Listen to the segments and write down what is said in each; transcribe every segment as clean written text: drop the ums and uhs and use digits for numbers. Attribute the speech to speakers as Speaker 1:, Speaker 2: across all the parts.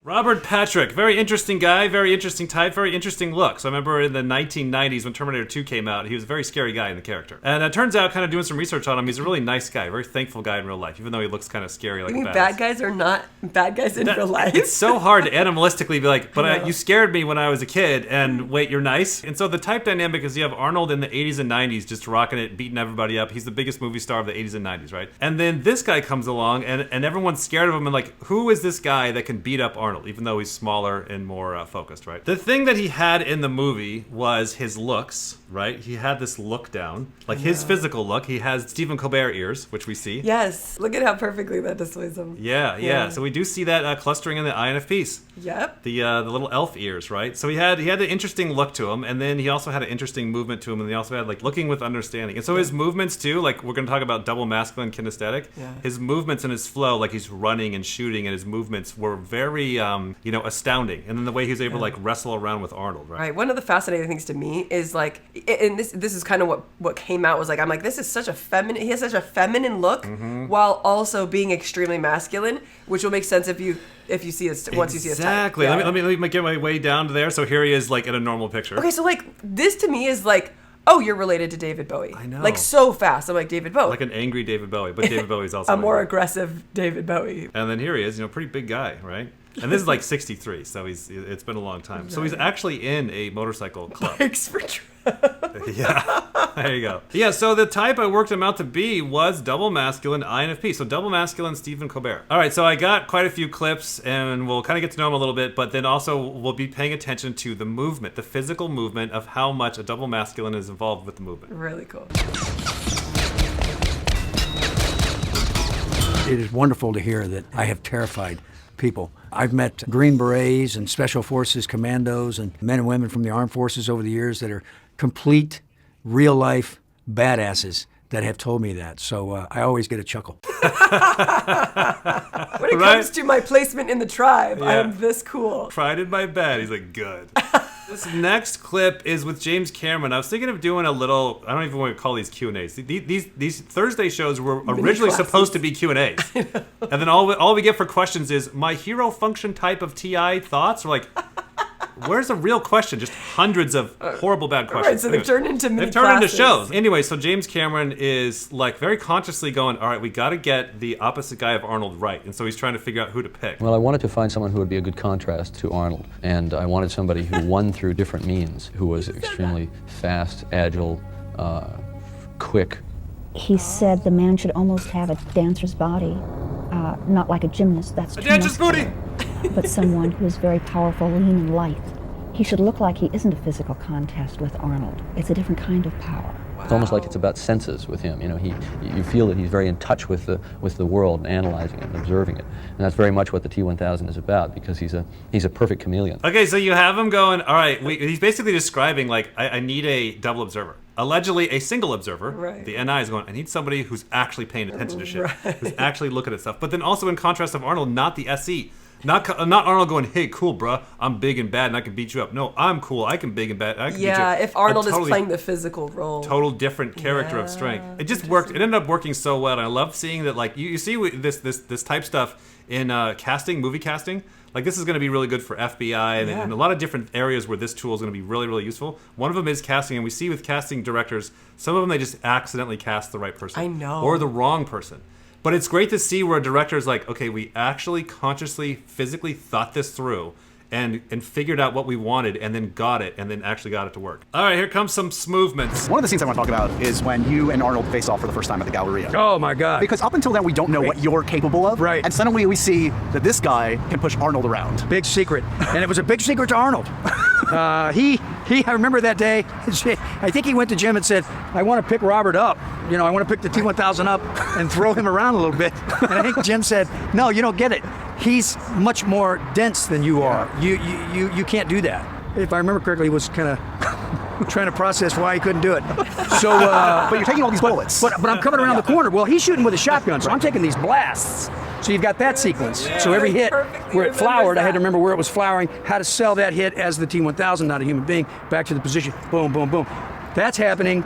Speaker 1: Robert Patrick, very interesting guy, very interesting type, very interesting look. So I remember in the 1990s when Terminator 2 came out, he was a very scary guy in the character. And it turns out, kind of doing some research on him, he's a really nice guy, very thankful guy in real life, even though he looks kind of scary like a badass.
Speaker 2: Bad guys are not bad guys in real life?
Speaker 1: It's so hard to animalistically be like, but you scared me when I was a kid, and wait, you're nice? And so the type dynamic is you have Arnold in the 80s and 90s just rocking it, beating everybody up. He's the biggest movie star of the 80s and 90s, right? And then this guy comes along, and everyone's scared of him, and like, who is this guy that can beat up Arnold, even though he's smaller and more focused, right? The thing that he had in the movie was his looks, right? He had this look down, like his physical look. He has Stephen Colbert ears, which we see.
Speaker 2: Yes, look at how perfectly that displays him.
Speaker 1: Yeah. So we do see that clustering in the INFPs.
Speaker 2: Yep.
Speaker 1: The little elf ears, right? So he had an interesting look to him, and then he also had an interesting movement to him, and he also had like looking with understanding. And so his movements too, like we're going to talk about double masculine kinesthetic. Yeah. His movements and his flow, like he's running and shooting, and his movements were very, astounding. And then the way he was able to like wrestle around with Arnold, right?
Speaker 2: Right. One of the fascinating things to me is like, and this is kind of what came out was like, I'm like, this is such a feminine. He has such a feminine look while also being extremely masculine, which will make sense if you see his once you see his type.
Speaker 1: Exactly. Yeah. Let me get my way down to there. So here he is, like in a normal picture.
Speaker 2: Okay, so like this to me is like, oh, you're related to David Bowie.
Speaker 1: I know.
Speaker 2: Like so fast. I'm like David Bowie.
Speaker 1: Like an angry David Bowie, but David Bowie's also
Speaker 2: a more aggressive David Bowie.
Speaker 1: And then here he is, pretty big guy, right? And this is like 63, so it's been a long time. So he's actually in a motorcycle club.
Speaker 2: Bikes for Trump.
Speaker 1: Yeah, there you go. Yeah, so the type I worked him out to be was double masculine INFP. So double masculine Stephen Colbert. All right, so I got quite a few clips, and we'll kind of get to know him a little bit, but then also we'll be paying attention to the movement, the physical movement of how much a double masculine is involved with the movement.
Speaker 2: Really cool.
Speaker 3: It is wonderful to hear that I have terrified people. I've met Green Berets and Special Forces commandos and men and women from the armed forces over the years that are complete, real-life badasses that have told me that. So I always get a chuckle.
Speaker 2: When it comes to my placement in the tribe, I am this cool.
Speaker 1: Pride in my bed. He's like, good. This next clip is with James Cameron. I was thinking of doing a little, I don't even want to call these Q&As. These Thursday shows were originally supposed to be Q&As. And then all we get for questions is, my hero function type of TI thoughts? We're like, where's a real question? Just hundreds of horrible bad questions.
Speaker 2: Right, so they've turned into mini
Speaker 1: They've turned into
Speaker 2: classes.
Speaker 1: shows. Anyway, so James Cameron is like very consciously going, all right, we got to get the opposite guy of Arnold right. And so he's trying to figure out who to pick.
Speaker 4: Well, I wanted to find someone who would be a good contrast to Arnold. And I wanted somebody who won through different means, who was extremely fast, agile, quick.
Speaker 5: He said the man should almost have a dancer's body, not like a gymnast, that's
Speaker 1: A
Speaker 5: too
Speaker 1: dancer's
Speaker 5: muscular,
Speaker 1: booty!
Speaker 5: but someone who is very powerful, lean, and lithe. He should look like he isn't a physical contest with Arnold. It's a different kind of power.
Speaker 4: It's almost like it's about senses with him. You feel that he's very in touch with the world and analyzing it and observing it. And that's very much what the T-1000 is about, because he's a perfect chameleon.
Speaker 1: Okay, so you have him going, all right, he's basically describing, like, I need a double observer. Allegedly a single observer.
Speaker 2: Right.
Speaker 1: The NI is going, I need somebody who's actually paying attention to shit.
Speaker 2: Right.
Speaker 1: Who's actually looking at stuff. But then also in contrast of Arnold, not the SE. Not Arnold going, hey, cool, bruh, I'm big and bad and I can beat you up. No, I'm cool, I can big and bad, I can beat you up.
Speaker 2: Yeah, if Arnold is playing the physical role.
Speaker 1: Total different character of strength. It just worked. It ended up working so well, and I love seeing that. Like you see this type stuff in casting, movie casting. Like this is going to be really good for FBI and a lot of different areas where this tool is going to be really, really useful. One of them is casting, and we see with casting directors, some of them they just accidentally cast the right person.
Speaker 2: I know.
Speaker 1: Or the wrong person. But it's great to see where a director is like, okay, we actually consciously, physically thought this through and figured out what we wanted and then got it and then actually got it to work. All right, here comes some movements.
Speaker 6: One of the scenes I want to talk about is when you and Arnold face off for the first time at the Galleria.
Speaker 3: Oh my God.
Speaker 6: Because up until then, we don't know what you're capable of.
Speaker 3: Right.
Speaker 6: And suddenly we see that this guy can push Arnold around.
Speaker 3: Big secret. And it was a big secret to Arnold. I remember that day, I think he went to Jim and said, I want to pick Robert up. I want to pick the T-1000 up and throw him around a little bit. And I think Jim said, no, you don't get it. He's much more dense than you are. You can't do that. If I remember correctly, he was kind of trying to process why he couldn't do it. So,
Speaker 6: but you're taking all these bullets.
Speaker 3: But I'm coming around the corner. Well, he's shooting with a shotgun, so I'm taking these blasts. So you've got that sequence. So every hit where it flowered, I had to remember where it was flowering, how to sell that hit as the T-1000, not a human being, back to the position. Boom, boom, boom. That's happening.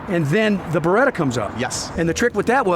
Speaker 3: and then the Beretta comes up.
Speaker 6: Yes.
Speaker 3: And the trick with that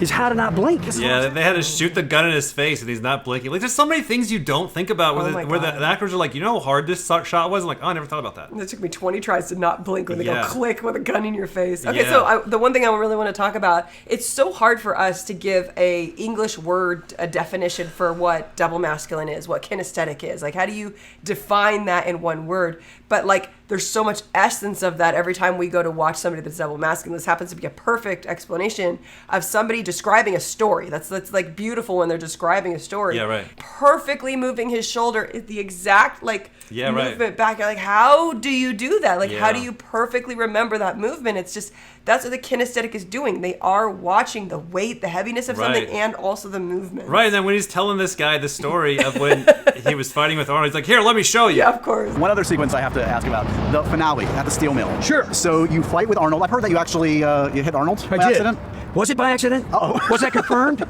Speaker 3: is how to not blink.
Speaker 1: Yeah, they had to shoot the gun in his face and he's not blinking. Like, there's so many things you don't think about where the actors are like, you know how hard this shot was? I'm like, oh, I never thought about that.
Speaker 2: It took me 20 tries to not blink when they go click with a gun in your face. Okay,
Speaker 1: Yeah.
Speaker 2: so the one thing I really want to talk about, it's so hard for us to give a English word, a definition for what double masculine is, what kinesthetic is. Like, how do you define that in one word? But like, there's so much essence of that every time we go to watch somebody that's double masculine. This happens to be a perfect explanation of somebody describing a story. That's like beautiful when they're describing a story.
Speaker 1: Yeah, right.
Speaker 2: Perfectly moving his shoulder is the exact movement back. Like, how do you do that? Like, how do you perfectly remember that movement? It's just, that's what the kinesthetic is doing. They are watching the weight, the heaviness of something, and also the movement.
Speaker 1: Right, and then when he's telling this guy the story of when he was fighting with Arnold, he's like, here, let me show you.
Speaker 2: Yeah, of course.
Speaker 6: One other sequence I have to ask about, the finale at the steel mill.
Speaker 3: Sure.
Speaker 6: So you fight with Arnold. I've heard that you actually you hit Arnold by accident.
Speaker 3: Was it by accident?
Speaker 6: Uh-oh.
Speaker 3: Was that confirmed?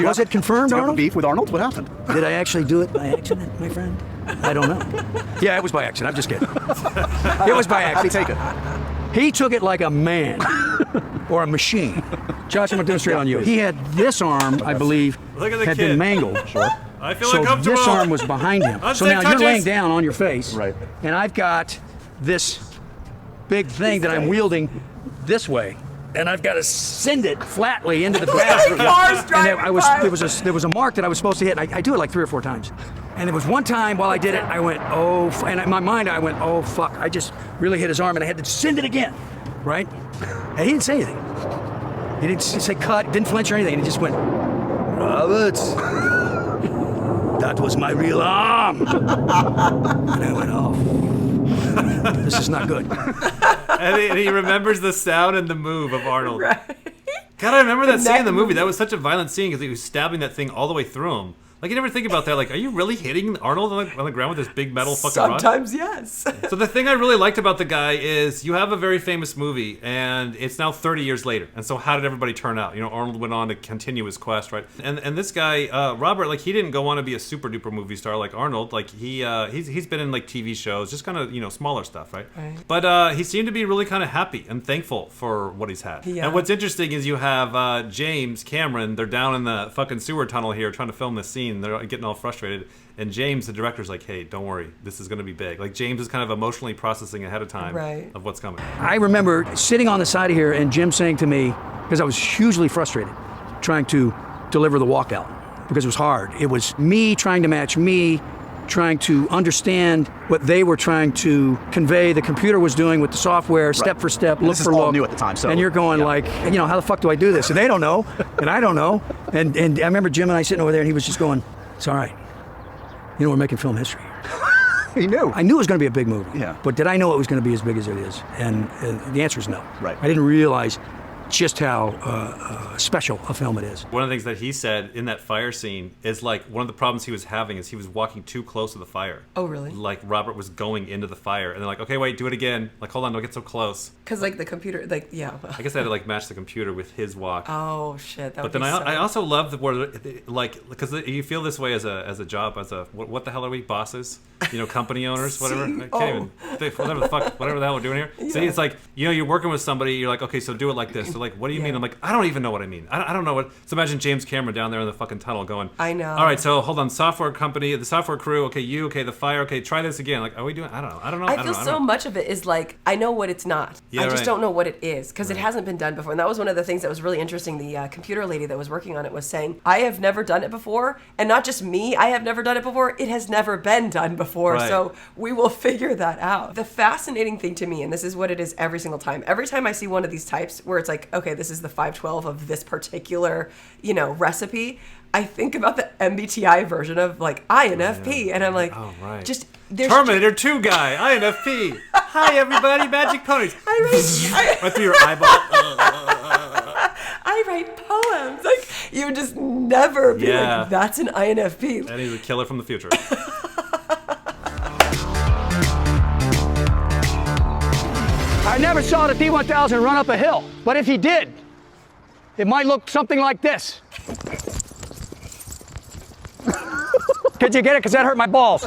Speaker 3: Was it confirmed,
Speaker 6: Did you have
Speaker 3: Arnold?
Speaker 6: beef with Arnold? What happened?
Speaker 3: Did I actually do it by accident, my friend? I don't know. Yeah, it was by accident. I'm just kidding. It was by accident.
Speaker 6: How did he take it?
Speaker 3: He took it like a man or a machine. Josh, I'm going to demonstrate on you. He had this arm, I believe,
Speaker 1: Look at the
Speaker 3: had
Speaker 1: kid.
Speaker 3: been mangled.
Speaker 6: Sure.
Speaker 1: I feel
Speaker 3: So
Speaker 1: uncomfortable.
Speaker 3: this arm was behind him. So now you're laying down on your face,
Speaker 6: Right.
Speaker 3: and I've got this big thing that I'm wielding this way, and I've got to send it flatly into the bathroom.
Speaker 2: Cars
Speaker 3: And
Speaker 2: driving by.
Speaker 3: there was a mark that I was supposed to hit. I do it like 3 or 4 times. And there was one time while I did it, I went, and in my mind I went, oh fuck, I just really hit his arm and I had to send it again, right? And he didn't say anything. He didn't say cut, didn't flinch or anything. He just went, Robert, that was my real arm. And I went, oh, this is not good.
Speaker 1: And he remembers the sound and the move of Arnold.
Speaker 2: Right.
Speaker 1: God, I remember that scene in the
Speaker 2: movie.
Speaker 1: movie. That was such a violent scene because he was stabbing that thing all the way through him. Like, you never think about that. Like, are you really hitting Arnold on the ground with this big metal fucking rod?
Speaker 2: Sometimes, yes.
Speaker 1: So the thing I really liked about the guy is you have a very famous movie, and it's now 30 years later. And so how did everybody turn out? You know, Arnold went on to continue his quest, right? And this guy, Robert, like, he didn't go on to be a super duper movie star like Arnold. Like, he's been in like TV shows, just kind of, you know, smaller stuff, right? But he seemed to be really kind of happy and thankful for what he's had.
Speaker 2: Yeah.
Speaker 1: And what's interesting is you have James Cameron. They're down in the fucking sewer tunnel here trying to film this scene. They're getting all frustrated. And James, the director's like, hey, don't worry. This is going to be big. Like, James is kind of emotionally processing ahead of time of what's coming.
Speaker 3: I remember sitting on the side of here and Jim saying to me, because I was hugely frustrated trying to deliver the walkout, because it was hard. It was me trying to match me, trying to understand what they were trying to convey, the computer was doing with the software, step for step,
Speaker 6: And
Speaker 3: look
Speaker 6: this
Speaker 3: for
Speaker 6: is all
Speaker 3: look.
Speaker 6: new at the time, so
Speaker 3: and you're going like, you know, how the fuck do I do this? And they don't know, and I don't know. And I remember Jim and I sitting over there, and he was just going, it's all right. You know, we're making film history.
Speaker 6: He knew.
Speaker 3: I knew it was going to be a big movie.
Speaker 6: Yeah.
Speaker 3: But did I know it was going to be as big as it is? And the answer is no.
Speaker 6: Right.
Speaker 3: I didn't realize just how special a film it is.
Speaker 1: One of the things that he said in that fire scene is like one of the problems he was having is he was walking too close to the fire.
Speaker 2: Oh, really?
Speaker 1: Like Robert was going into the fire, and they're like, okay, wait, do it again. Like, hold on, don't get so close.
Speaker 2: Because, like, the computer, like, yeah.
Speaker 1: I guess I had to like match the computer with his walk.
Speaker 2: Oh, shit. That
Speaker 1: But
Speaker 2: would
Speaker 1: then
Speaker 2: be
Speaker 1: I
Speaker 2: so...
Speaker 1: also love the word, like, because you feel this way as a job, as a, what the hell are we, bosses? You know, company owners, whatever. I can't even, whatever the fuck, whatever the hell we're doing here.
Speaker 2: Yeah.
Speaker 1: See, it's like, you know, you're working with somebody, you're like, okay, so do it like this. They're like, what do you mean? I'm like, I don't even know what I mean. I don't know what. So imagine James Cameron down there in the fucking tunnel going,
Speaker 2: I know.
Speaker 1: All right, so hold on, software company, the software crew, okay, you, okay, the fire, okay, try this again. Like, are we doing, I don't know.
Speaker 2: I feel so much of it is like, I know what it's not.
Speaker 1: Yeah,
Speaker 2: I just
Speaker 1: right.
Speaker 2: don't know what it is because it hasn't been done before. And that was one of the things that was really interesting. The computer lady that was working on it was saying, I have never done it before. And not just me, I have never done it before. It has never been done before.
Speaker 1: Right.
Speaker 2: So we will figure that out. The fascinating thing to me, and this is what it is every single time I see one of these types where it's like, okay, this is the 512 of this particular, you know, recipe, I think about the MBTI version of like INFP, and I'm like,
Speaker 1: oh, right.
Speaker 2: just there's
Speaker 1: Terminator 2 guy, INFP. Hi, everybody, magic ponies. Right through your eyeball.
Speaker 2: I write poems. Like, you would just never be
Speaker 1: Yeah.
Speaker 2: like, that's an INFP.
Speaker 1: And he's a killer from the future.
Speaker 3: I never saw the T-1000 run up a hill, but if he did, it might look something like this. Could you get it? Because that hurt my balls.